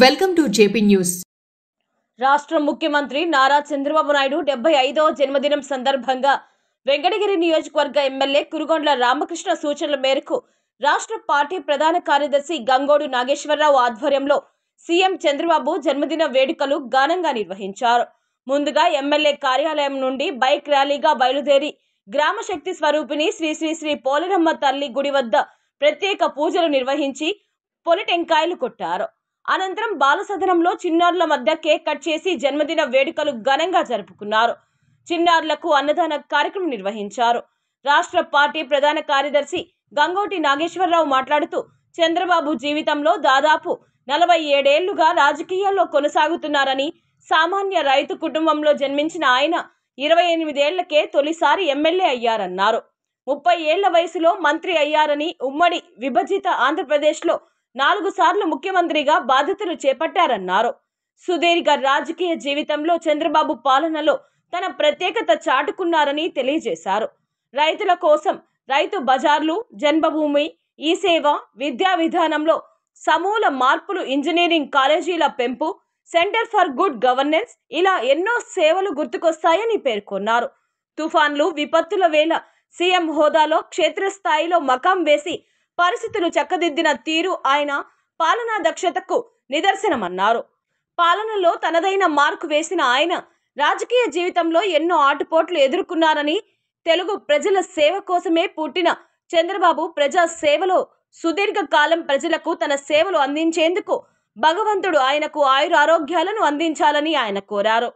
Welcome to JP news. రాష్ట్ర ముఖ్యమంత్రి నారా చంద్రబాబు నాయుడు 75వ జన్మదినం సందర్భంగా వెంకటగిరి నియోజకవర్గ ఎమ్మెల్యే కురుగొండ్ల రామకృష్ణ సూచనల మేరకు రాష్ట్ర పార్టీ ప్రధాన కార్యదర్శి గంగోడు నాగేశ్వరరావు ఆధ్వర్యంలో సీఎం చంద్రబాబు జన్మదిన వేడుకలు ఘనంగా నిర్వహించారు. ముందుగా ఎమ్మెల్యే కార్యాలయం నుండి బైక్ ర్యాలీగా బయలుదేరి గ్రామ శక్తి స్వరూపిణి శ్రీ శ్రీ శ్రీ పోలేరమ్మ తల్లి గుడి వద్ద ప్రత్యేక పూజలు నిర్వహించి పొలిటెంకాయలు కొట్టారు. అనంతరం బాలసదనంలో చిన్నారుల మధ్య కేక్ కట్ చేసి జన్మదిన వేడుకలు ఘనంగా జరుపుకున్నారు. చిన్నారులకు అన్నదాన కార్యక్రమం నిర్వహించారు. రాష్ట్ర పార్టీ ప్రధాన కార్యదర్శి గంగోటి నాగేశ్వరరావు మాట్లాడుతూ చంద్రబాబు జీవితంలో దాదాపు 47 ఏళ్లుగా రాజకీయాల్లో కొనసాగుతున్నారని, సామాన్య రైతు కుటుంబంలో జన్మించిన ఆయన 28 ఏళ్లకే తొలిసారి ఎమ్మెల్యే అయ్యారన్నారు. 30 ఏళ్ల వయసులో మంత్రి అయ్యారని, ఉమ్మడి విభజిత ఆంధ్రప్రదేశ్లో 4 సార్లు ముఖ్యమంత్రిగా బాధ్యతలు చేపట్టారన్నారు. సుదీర్ఘ రాజకీయ జీవితంలో చంద్రబాబు పాలనలో తన ప్రత్యేకత చాటుకున్నారని తెలియజేశారు. రైతుల కోసం రైతు బజార్లు, జన్మభూమి, ఈ సేవ, విద్యా విధానంలో సమూల మార్పులు, ఇంజనీరింగ్ కాలేజీల పెంపు, సెంటర్ ఫర్ గుడ్ గవర్నెన్స్ ఇలా ఎన్నో సేవలు గుర్తుకొస్తాయని పేర్కొన్నారు. తుఫాన్లు, విపత్తుల వేళ సీఎం హోదాలో క్షేత్రస్థాయిలో మకాం వేసి పరిస్థితులు చక్కదిద్దిన తీరు ఆయన పాలనా దక్షతకు నిదర్శనమన్నారు. పాలనలో తనదైన మార్కు వేసిన ఆయన రాజకీయ జీవితంలో ఎన్నో ఆటుపోట్లు ఎదుర్కొన్నారని, తెలుగు ప్రజల సేవ కోసమే పుట్టిన చంద్రబాబు ప్రజా సేవలో సుదీర్ఘ కాలం ప్రజలకు తన సేవలు అందించేందుకు భగవంతుడు ఆయనకు ఆయురారోగ్యాలను అందించాలని ఆయన కోరారు.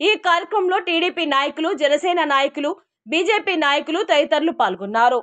ఈ కార్యక్రమంలో టీడీపీ నాయకులు, జనసేన నాయకులు, బీజేపీ నాయకులు తదితరులు పాల్గొన్నారు.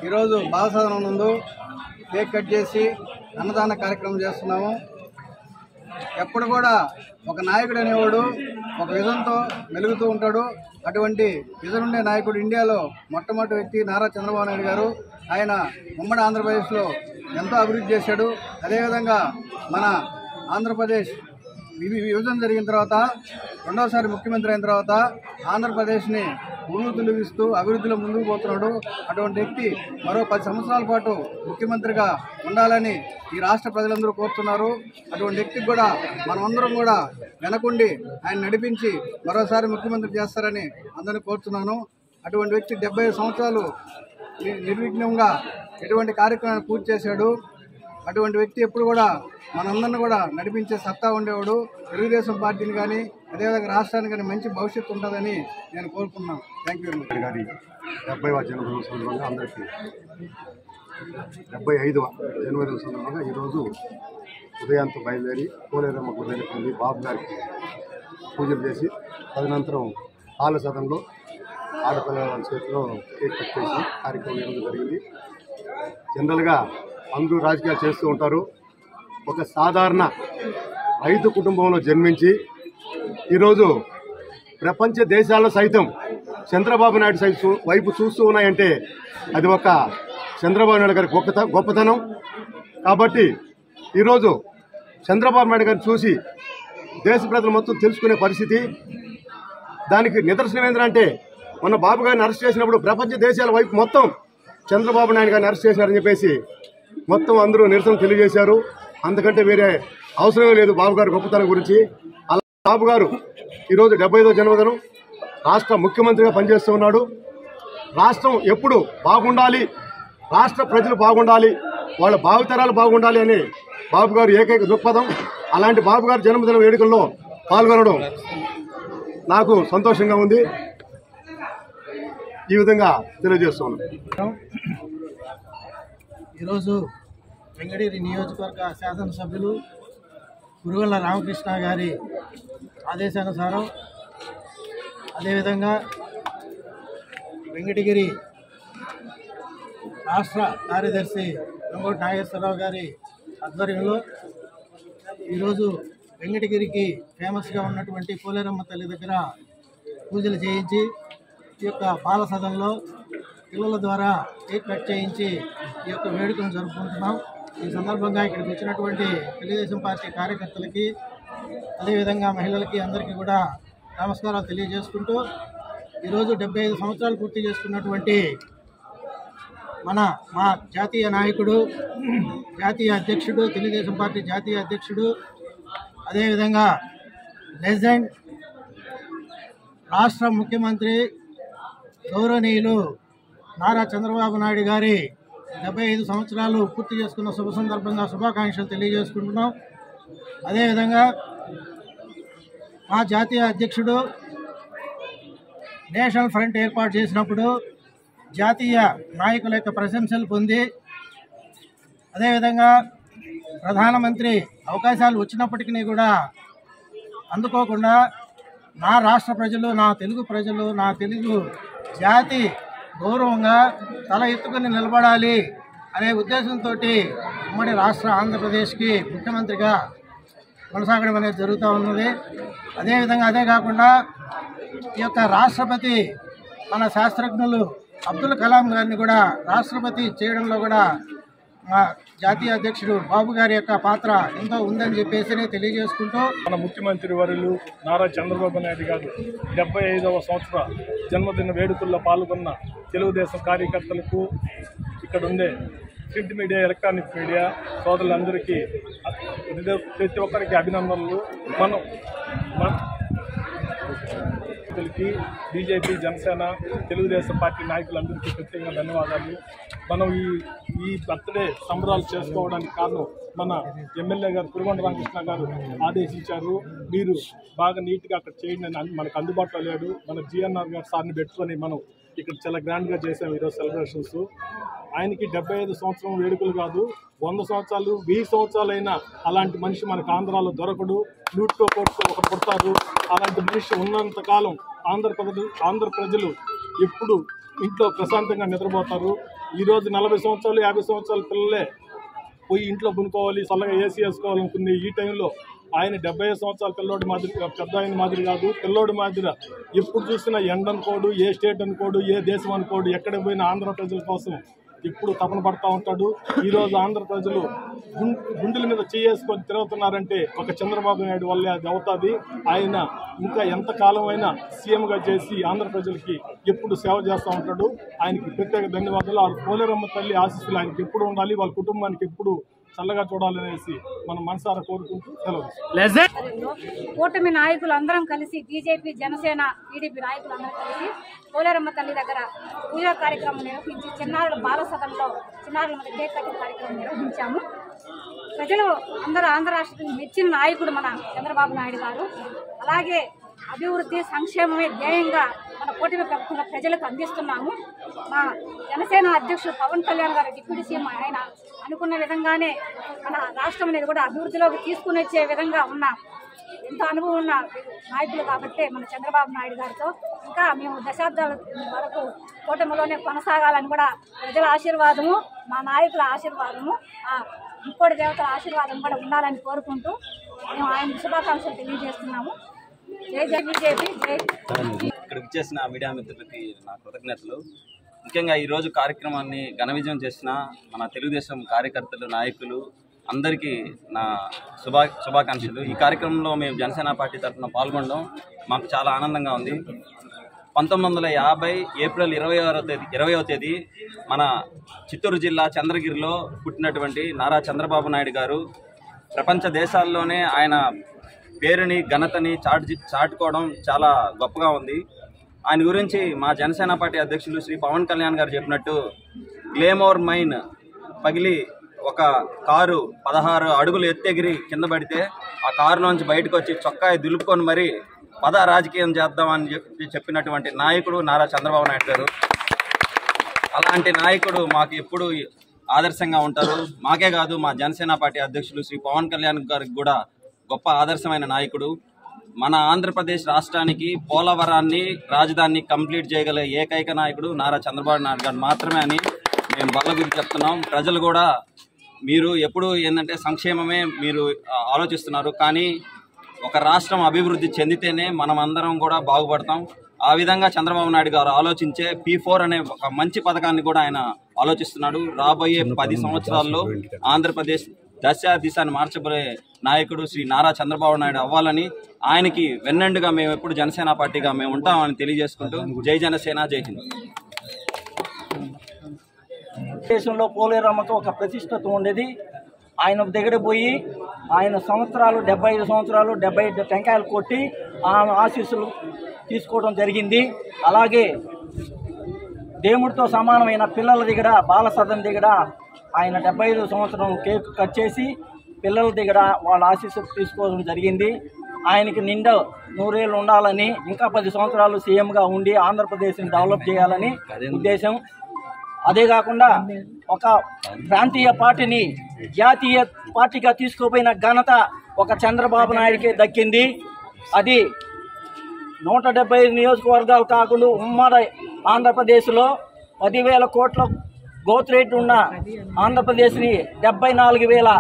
ఈరోజు బాలసదనం నందు కేక్ కట్ చేసి అన్నదాన కార్యక్రమం చేస్తున్నాము. ఎప్పుడు కూడా ఒక నాయకుడు అనేవాడు ఒక విజన్తో మెలుగుతూ ఉంటాడు. అటువంటి విజన్ ఉండే నాయకుడు ఇండియాలో మొట్టమొదటి వ్యక్తి నారా చంద్రబాబు నాయుడు గారు. ఆయన ఉమ్మడి ఆంధ్రప్రదేశ్లో ఎంతో అభివృద్ధి చేశాడు. అదేవిధంగా మన ఆంధ్రప్రదేశ్ విభజన జరిగిన తర్వాత రెండవసారి ముఖ్యమంత్రి అయిన తర్వాత ఆంధ్రప్రదేశ్ని తొలగిస్తూ అభివృద్ధిలో ముందుకు పోతున్నాడు. అటువంటి వ్యక్తి మరో 10 సంవత్సరాల పాటు ముఖ్యమంత్రిగా ఉండాలని ఈ రాష్ట్ర ప్రజలందరూ కోరుతున్నారు. అటువంటి వ్యక్తికి కూడా మనమందరం కూడా వెనకుండి ఆయన నడిపించి మరోసారి ముఖ్యమంత్రి చేస్తారని అందరినీ కోరుతున్నాను. అటువంటి వ్యక్తి 75 సంవత్సరాలు నిర్విఘ్నంగా ఎటువంటి కార్యక్రమాన్ని పూర్తి చేశాడు. అటువంటి వ్యక్తి ఎప్పుడు కూడా మనందరిని కూడా నడిపించే సత్తా ఉండేవాడు. తెలుగుదేశం పార్టీని కానీ అదేవిధంగా రాష్ట్రానికి కానీ మంచి భవిష్యత్తు ఉంటుందని నేను కోరుకున్నాను. Thank you. గారి 70వ జన్మదినం సందర్భంగా అందరికీ 75వ జన్మదినం సందర్భంగా ఈరోజు ఉదయంతో బయలుదేరి పోలేరమ్మ గుడి దగ్గరికి వెళ్ళి బాబు గారికి పూజలు చేసి తదనంతరం పాల సదనంలో ఆడపిల్లల చేతిలో కేక్ కట్ చేసి కార్యక్రమం ఈరోజు జరిగింది. జనరల్గా అందరూ రాజకీయాలు చేస్తూ ఉంటారు. ఒక సాధారణ రైతు కుటుంబంలో జన్మించి ఈరోజు ప్రపంచ దేశాల్లో సైతం చంద్రబాబు నాయుడు వైపు చూస్తూ ఉన్నాయంటే అది ఒక చంద్రబాబు నాయుడు గారి గొప్పతనం. కాబట్టి ఈరోజు చంద్రబాబు నాయుడు గారిని చూసి దేశ ప్రజలు మొత్తం తెలుసుకునే పరిస్థితి. దానికి నిదర్శనం ఏంటంటే మొన్న బాబు గారిని అరెస్ట్ చేసినప్పుడు ప్రపంచ దేశాల వైపు మొత్తం చంద్రబాబు నాయుడు గారిని అరెస్ట్ చేశారని చెప్పేసి మొత్తం అందరూ నిరసన తెలియజేశారు. అందుకంటే వేరే అవసరమే లేదు బాబు గారి గొప్పతనం గురించి. అలా బాబు గారు ఈరోజు 75వ జన్మదినం రాష్ట్ర ముఖ్యమంత్రిగా పనిచేస్తూ ఉన్నాడు. రాష్ట్రం ఎప్పుడు బాగుండాలి, రాష్ట్ర ప్రజలు బాగుండాలి, వాళ్ళ భావితరాలు బాగుండాలి అని బాబు గారు ఏకైక దృక్పథం. అలాంటి బాబు గారి జన్మదిన వేడుకల్లో పాల్గొనడం నాకు సంతోషంగా ఉంది. ఈ విధంగా తెలియజేస్తున్నాను. ఈరోజు వెంకటగిరి నియోజకవర్గ శాసనసభ్యులు కురుగొండ్ల రామకృష్ణ గారి ఆదేశానుసారం అదేవిధంగా వెంకటగిరి రాష్ట్ర కార్యదర్శి గంగోటి నాగేశ్వరరావు గారి ఆధ్వర్యంలో ఈరోజు వెంకటగిరికి ఫేమస్గా ఉన్నటువంటి పోలేరమ్మ తల్లి దగ్గర పూజలు చేయించి ఈ యొక్క బాల సదనంలో పిల్లల ద్వారా కేక్ కట్ చేయించి ఈ యొక్క వేడుకను జరుపుకుంటున్నాం. ఈ సందర్భంగా ఇక్కడికి వచ్చినటువంటి తెలుగుదేశం పార్టీ కార్యకర్తలకి అదేవిధంగా మహిళలకి అందరికీ కూడా నమస్కారాలు తెలియజేసుకుంటూ ఈరోజు 75 సంవత్సరాలు పూర్తి చేసుకున్నటువంటి మా జాతీయ నాయకుడు, జాతీయ అధ్యక్షుడు, తెలుగుదేశం పార్టీ జాతీయ అధ్యక్షుడు, అదేవిధంగా లెజెండ్ రాష్ట్ర ముఖ్యమంత్రి గౌరవనీయులు నారా చంద్రబాబు నాయుడు గారి 75 సంవత్సరాలు పూర్తి చేసుకున్న శుభ సందర్భంగా శుభాకాంక్షలు తెలియజేసుకుంటున్నాం. అదేవిధంగా మా జాతీయ అధ్యక్షుడు నేషనల్ ఫ్రంట్ ఏర్పాటు చేసినప్పుడు జాతీయ నాయకుల యొక్క ప్రశంసలు పొంది అదేవిధంగా ప్రధానమంత్రి అవకాశాలు వచ్చినప్పటికీ కూడా అందుకోకుండా నా రాష్ట్ర ప్రజలు, నా తెలుగు ప్రజలు, నా తెలుగు జాతి గౌరవంగా తల ఎత్తుకుని నిలబడాలి అనే ఉద్దేశంతో ఉమ్మడి రాష్ట్ర ఆంధ్రప్రదేశ్కి ముఖ్యమంత్రిగా కొనసాగడం అనేది జరుగుతూ ఉన్నది. అదేవిధంగా అదే కాకుండా ఈ యొక్క రాష్ట్రపతి మన శాస్త్రజ్ఞులు అబ్దుల్ కలాం గారిని కూడా రాష్ట్రపతి చేయడంలో కూడా మా జాతీయ అధ్యక్షుడు బాబు గారి యొక్క పాత్ర ఎంతో ఉందని చెప్పేసి తెలియజేసుకుంటూ మన ముఖ్యమంత్రి వర్యులు నారా చంద్రబాబు నాయుడు గారు 75వ సంవత్సర జన్మదిన వేడుకల్లో పాల్గొన్న తెలుగుదేశం కార్యకర్తలకు, ఇక్కడ ఉండే ప్రింట్ మీడియా, ఎలక్ట్రానిక్ మీడియా సోదరులందరికీ ప్రతి ఒక్కరికి అభినందనలు. బీజేపీ, జనసేన, తెలుగుదేశం పార్టీ నాయకులందరికీ ప్రత్యేకంగా ధన్యవాదాలు. మనం ఈ బర్త్డే సంబరాలు చేసుకోవడానికి కారణం మన ఎమ్మెల్యే గారు కురుగొండ్ల రామకృష్ణ గారు ఆదేశించారు. మీరు బాగా నీట్గా అక్కడ చేయండి అని మనకు అందుబాటులో లేడు. మన జిఎన్ఆర్ గారు సార్ని పెట్టుకొని మనం ఇక్కడ చాలా గ్రాండ్గా చేసాం ఈరోజు సెలబ్రేషన్స్. ఆయనకి 75 సంవత్సరం వేడుకలు కాదు, 100 సంవత్సరాలు, 1000 సంవత్సరాలైనా అలాంటి మనిషి మనకు ఆంధ్రాలో దొరకడు. నూటితో కోటితో ఒకరు పుడతారు. అలాంటి మనిషి ఉన్నంతకాలం ఆంధ్ర ప్రజలు ఎప్పుడు ఇంట్లో ప్రశాంతంగా నిద్రపోతారు. ఈరోజు 40 సంవత్సరాలు 50 సంవత్సరాల పిల్లలే పోయి ఇంట్లో కొనుక్కోవాలి, చల్లగా ఏసీ వేసుకోవాలనుకునే ఈ టైంలో ఆయన 75 సంవత్సరాల పిల్లోడి మాదిరి, పెద్ద ఆయన మాదిరి కాదు, పిల్లోడి మాదిరి ఎప్పుడు చూసినా ఎండ అనుకోడు, ఏ స్టేట్ అనుకోడు, ఏ దేశం అనుకోడు, ఎక్కడ పోయినా ఆంధ్ర ప్రజల కోసం ఎప్పుడు తపన పడతా ఉంటాడు. ఈరోజు ఆంధ్ర ప్రజలు గుండెల మీద చేసుకొని తిరుగుతున్నారంటే ఒక చంద్రబాబు నాయుడు వల్లే అది అవుతుంది. ఆయన ఇంకా ఎంతకాలం అయినా సీఎంగా చేసి ఆంధ్ర ప్రజలకి ఎప్పుడు సేవ చేస్తూ ఉంటాడు. ఆయనకి ప్రత్యేక ధన్యవాదాలు. ఆ పోలేరమ్మ తల్లి ఆశీస్సులు ఆయనకి ఎప్పుడు ఉండాలి, వాళ్ళ కుటుంబానికి ఎప్పుడు చల్లగా చూడాలనేసి మనం మనసారా కోరుకుంటూ సెలవు. కూటమి నాయకులు అందరం కలిసి బీజేపీ, జనసేన, టీడీపీ నాయకులు అందరం కలిసి పోలేరమ్మ తల్లి దగ్గర పూజా కార్యక్రమం నిర్వహించి చిన్నారుల బాల సదనంలో చిన్నారుల మీద కేక్ కటింగ్ కార్యక్రమం నిర్వహించాము. ప్రజలు అందరూ ఆంధ్ర రాష్ట్రానికి మెచ్చిన నాయకుడు మన చంద్రబాబు నాయుడు గారు. అలాగే అభివృద్ధి, సంక్షేమమే ధ్యేయంగా మన కూటమి ప్రభుత్వంలో ప్రజలకు అందిస్తున్నాము. మా జనసేన అధ్యక్షుడు పవన్ కళ్యాణ్ గారు, డిప్యూటీ సీఎం, ఆయన అనుకున్న విధంగానే మన రాష్ట్రం అనేది కూడా అభివృద్ధిలోకి తీసుకుని వచ్చే విధంగా ఉన్న ఎంతో అనుభవం ఉన్న నాయకులు కాబట్టి మన చంద్రబాబు నాయుడు గారితో ఇంకా మేము దశాబ్దాల వరకు కూటమిలోనే కొనసాగాలని కూడా ప్రజల ఆశీర్వాదము, మా నాయకుల ఆశీర్వాదము, ఇంకోటి దేవతల ఆశీర్వాదం కూడా ఉండాలని కోరుకుంటూ మేము ఆయన శుభాకాంక్షలు తెలియజేస్తున్నాము. జై జై బీజేపీ, జై. ఇక్కడికి చేసిన మీడియా మిత్రులకి నా కృతజ్ఞతలు. ముఖ్యంగా ఈరోజు కార్యక్రమాన్ని ఘన విజయం చేసిన మన తెలుగుదేశం కార్యకర్తలు, నాయకులు అందరికీ నా శుభాకాంక్షలు. ఈ కార్యక్రమంలో మేము జనసేన పార్టీ తరఫున పాల్గొనడం మాకు చాలా ఆనందంగా ఉంది. 1950 ఏప్రిల్ 20వ తేదీ మన చిత్తూరు జిల్లా చంద్రగిరిలో పుట్టినటువంటి నారా చంద్రబాబు నాయుడు గారు ప్రపంచ దేశాల్లోనే ఆయన పేరుని, ఘనతని చాటుకోవడం చాలా గొప్పగా ఉంది. ఆయన గురించి మా జనసేన పార్టీ అధ్యక్షులు శ్రీ పవన్ కళ్యాణ్ గారు చెప్పినట్టు గ్లేమోర్ మైన్ పగిలి ఒక కారు 16 అడుగులు ఎత్తెగిరి కింద పడితే ఆ కారులోంచి బయటకు వచ్చి చొక్కాయి దులుపుకొని మరి రాజకీయం చేద్దామని చెప్పినటువంటి నాయకుడు నారా చంద్రబాబు నాయుడు గారు. అలాంటి నాయకుడు మాకు ఎప్పుడు ఆదర్శంగా ఉంటారు. మాకే కాదు, మా జనసేన పార్టీ అధ్యక్షులు శ్రీ పవన్ కళ్యాణ్ గారికి కూడా గొప్ప ఆదర్శమైన నాయకుడు. మన ఆంధ్రప్రదేశ్ రాష్ట్రానికి పోలవరాన్ని, రాజధానిని కంప్లీట్ చేయగల ఏకైక నాయకుడు నారా చంద్రబాబు నాయుడు గారు మాత్రమే అని మేము బల్లగుద్ది చెప్తున్నాం. ప్రజలు కూడా మీరు ఎప్పుడు ఏంటంటే సంక్షేమమే మీరు ఆలోచిస్తున్నారు, కానీ ఒక రాష్ట్రం అభివృద్ధి చెందితేనే మనం అందరం కూడా బాగుపడతాం. ఆ విధంగా చంద్రబాబు నాయుడు గారు ఆలోచించే P4 అనే ఒక మంచి పథకాన్ని కూడా ఆయన ఆలోచిస్తున్నాడు. రాబోయే 10 సంవత్సరాల్లో ఆంధ్రప్రదేశ్ దిశని మార్చబోయే నాయకుడు శ్రీ నారా చంద్రబాబు నాయుడు అవ్వాలని, ఆయనకి వెన్నండుగా మేము ఎప్పుడు జనసేన పార్టీగా మేము ఉంటామని తెలియజేసుకుంటూ జై జనసేన, జై హింద్. దేశంలో పోలేరమ్మకు ఒక ప్రతిష్టత ఉండేది. ఆయన దగ్గర పోయి ఆయన 75 సంవత్సరాలు 70 టెంకాయలు కొట్టి ఆ ఆశీస్సులు తీసుకోవడం జరిగింది. అలాగే దేవుడితో సమానమైన పిల్లల దగ్గర, బాల సదన్ దగ్గర ఆయన 75 సంవత్సరం కేక్ కట్ చేసి పిల్లల దగ్గర వాళ్ళ ఆశీస్సులు తీసుకోవడం జరిగింది. ఆయనకి నిండా 100 ఏళ్ళు ఉండాలని, ఇంకా 10 సంవత్సరాలు సీఎంగా ఉండి ఆంధ్రప్రదేశ్ని డెవలప్ చేయాలని ఉద్దేశం. అదే కాకుండా ఒక ప్రాంతీయ పార్టీని జాతీయ పార్టీగా తీసుకుపోయిన ఘనత ఒక చంద్రబాబు నాయుడికే దక్కింది. అది 175 నియోజకవర్గాలు కాకుండా ఉమ్మడి ఆంధ్రప్రదేశ్లో 10,000 కోట్ల గ్రోత్ రేటు ఉన్న ఆంధ్రప్రదేశ్ని 74,000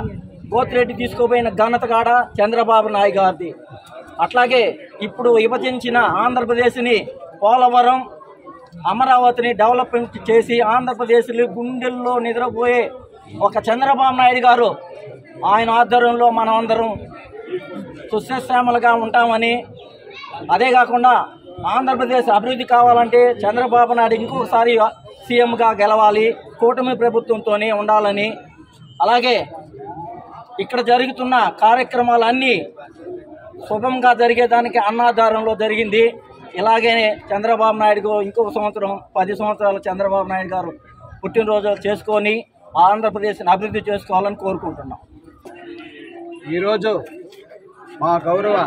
గ్రోత్ రేటు తీసుకుపోయిన ఘనత కాడ చంద్రబాబు నాయుడు గారిది. అట్లాగే ఇప్పుడు విభజించిన ఆంధ్రప్రదేశ్ని, పోలవరం, అమరావతిని డెవలప్మెంట్ చేసి ఆంధ్రప్రదేశ్లో గుండెల్లో నిద్రపోయే ఒక చంద్రబాబు నాయుడు గారు ఆయన ఆధ్వర్యంలో మనం అందరం సుశ్రశ్యామలుగా ఉంటామని, అదే కాకుండా ఆంధ్రప్రదేశ్ అభివృద్ధి కావాలంటే చంద్రబాబు నాయుడు ఇంకొకసారి సీఎంగా గెలవాలి, కూటమి ప్రభుత్వంతోనే ఉండాలని, అలాగే ఇక్కడ జరుగుతున్న కార్యక్రమాలన్నీ శుభంగా జరిగేదానికి అన్నాధారంలో జరిగింది. ఇలాగే చంద్రబాబు నాయుడు ఇంకొక సంవత్సరం 10 సంవత్సరాలు చంద్రబాబు నాయుడు గారు పుట్టినరోజు చేసుకొని ఆంధ్రప్రదేశ్ని అభివృద్ధి చేసుకోవాలని కోరుకుంటున్నాం. ఈరోజు మా గౌరవ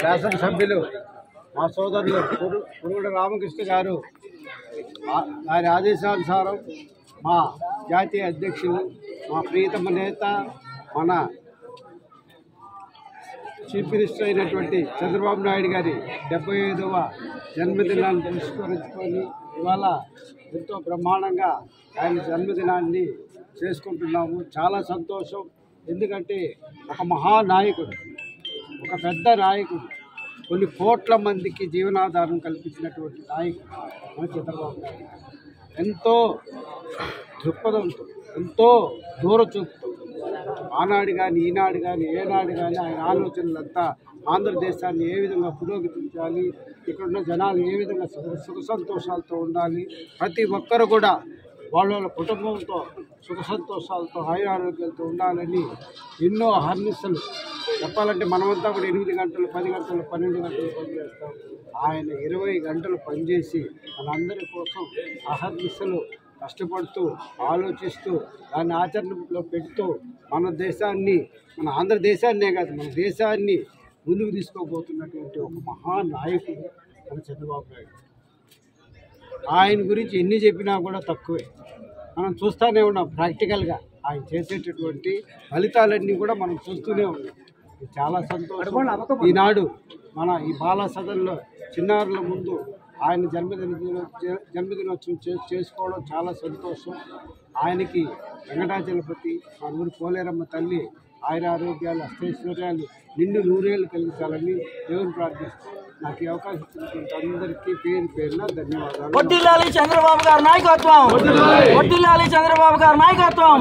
శాసనసభ్యులు, మా సోదరులు కురుగుండ రామకృష్ణ గారు వారి ఆదేశానుసారం మా జాతీయ అధ్యక్షులు, మా ప్రియతమ నేత, మన చీఫ్ మినిస్టర్ అయినటువంటి చంద్రబాబు నాయుడు గారి 75వ జన్మదినాన్ని పురస్కరించుకొని ఇవాళ ఎంతో బ్రహ్మాండంగా ఆయన జన్మదినాన్ని చేసుకుంటున్నాము. చాలా సంతోషం. ఎందుకంటే ఒక మహానాయకుడు, ఒక పెద్ద నాయకుడు, కొన్ని కోట్ల మందికి జీవనాధారం కల్పించినటువంటి నాయకుడు మన చంద్రబాబు నాయుడు. ఎంతో దృక్పథంతో, ఎంతో దూరచూపుతో ఆనాడు కానీ ఈనాడు కానీ ఏనాడు కానీ ఆయన ఆలోచనలంతా ఆంధ్రదేశాన్ని ఏ విధంగా పురోగతించాలి, ఇక్కడున్న జనాలు ఏ విధంగా సుఖ సంతోషాలతో ఉండాలి, ప్రతి ఒక్కరు కూడా వాళ్ళ కుటుంబంతో సుఖ సంతోషాలతో ఆరోగ్యాలతో ఉండాలని ఎన్నో అహర్నిశలు చెప్పాలంటే మనమంతా కూడా 8 గంటలు 10 గంటలు 12 గంటలు పనిచేస్తాం. ఆయన 20 గంటలు పనిచేసి మనందరి కోసం అహర్నిశలు కష్టపడుతూ ఆలోచిస్తూ దాన్ని ఆచరణలో పెడుతూ మన దేశాన్ని, మన ఆంధ్రదేశాన్నే కాదు మన దేశాన్ని ముందుకు తీసుకోబోతున్నటువంటి ఒక మహానాయకుడు మన చంద్రబాబు నాయుడు. ఆయన గురించి ఎన్ని చెప్పినా కూడా తక్కువే. మనం చూస్తూనే ఉన్నాం. ప్రాక్టికల్గా ఆయన చేసేటటువంటి ఫలితాలన్నీ కూడా మనం చూస్తూనే ఉన్నాం. ఇది చాలా సంతోషం. ఈనాడు మన ఈ బాలా సదన్లో చిన్నారుల ముందు ఆయన జన్మదినోత్సవం చేసుకోవడం చాలా సంతోషం. ఆయనకి వెంకటాచలపతి, మా ఊరి పోలేరమ్మ తల్లి ఆరోగ్యాలు అష్టైశ్వర్యాలు నిండు 100 ఏళ్ళు కలిగించాలని దేవుని ప్రార్థిస్తాం. నాకు ఈ అవకాశం ఇచ్చినటువంటి అందరికీ పేరు పేరున ధన్యవాదాలు. వర్ధిల్లాలి చంద్రబాబు గారి నాయకత్వం. వర్ధిల్లాలి చంద్రబాబు గారి నాయకత్వం.